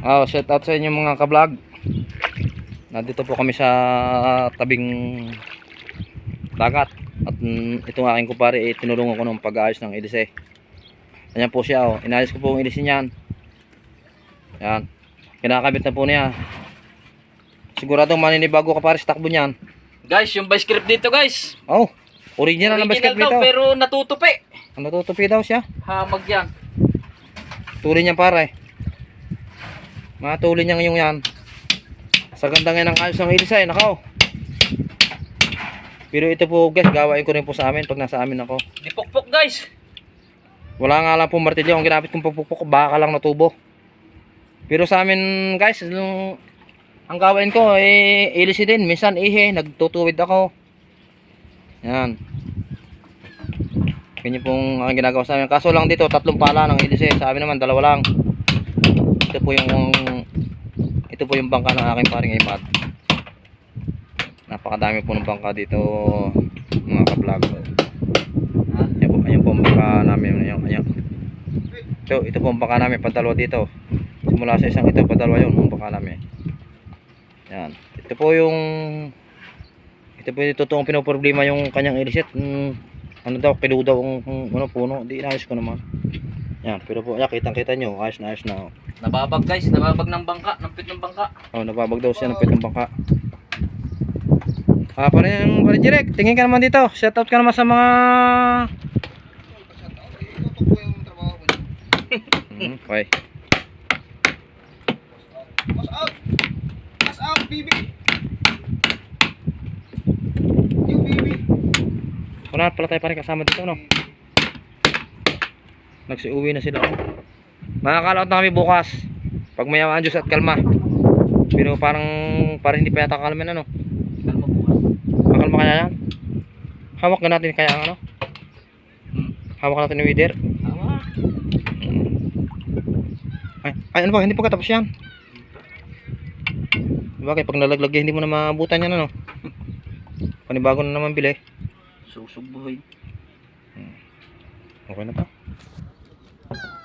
Shout out sa inyo mga ka-vlog. Nandito po kami sa tabing dagat. At itong aking kumpare tinulungan ko ng pag-aayos ng ilise. Ayan po siya, oh. Inayos ko po ang ilise niyan. Ayan. Kinakabit na po niya. Siguradong maninibago ka pare sa takbo niyan. Guys, yung vice grip dito guys. Oh, original ang basket daw, dito. pero natutupi. Natutupi daw siya. Hamag yan. Tuloy niyan pare. Matulin niyang yung yan. Sa ganda nga ng ayos ng ilise, nakaw. Pero ito po guys, gawain ko rin po sa amin pag nasa amin ako. Dipokpok guys. Wala nga lang po martilyo, ang ginamit kong pagpupok, baka lang natubo. Pero sa amin guys, ang gawain ko ilise din, minsan ihe, nagtutuwid ako. Yan. Ganyan pong ang ginagawa sa amin. Kaso lang dito, 3 pala ng ilise. Sa amin naman, 2 lang. Ito po yung bangka ng aking paring iPad. Napakadami po ng bangka dito mga ka-vlog. Ayan po ang bangka namin. Ayan. Ito po ang bangka namin, padalawa dito. Simula sa isang ito, padalawa yun ang bangka namin. Yan. Ito po yung totoong pinoproblema yung kanyang ilisit. Ano daw, kiludaw daw ang puno. Di inayos ko naman. Yan, pero po, kitang-kita nyo, ayos na. Oh. Nababag guys, nababag ng bangka, ng pit ng bangka. Oh, nababag daw siya ng pit ng bangka. Parin Jirek, tingin ka naman dito. Shout out ka naman sa mga okay. Pass out, baby. You baby. Wala pala tayo parin kasama dito, no? Nagsiuwi na sila. Makakalaot na kami bukas. Pag mayawaan Diyos at kalma. Pero parang hindi pa yata kalma na, no? Kalma bukas. Makalma kaya yan? Hawak na natin kaya ang ano? Hawak natin yung wider. Tama. Ay ano ba? Hindi pa katapos yan. Bakit? Pag nalaglag hindi mo na maabutan yan, ano? Panibago na naman bili. Susugbuhin. Okay na to.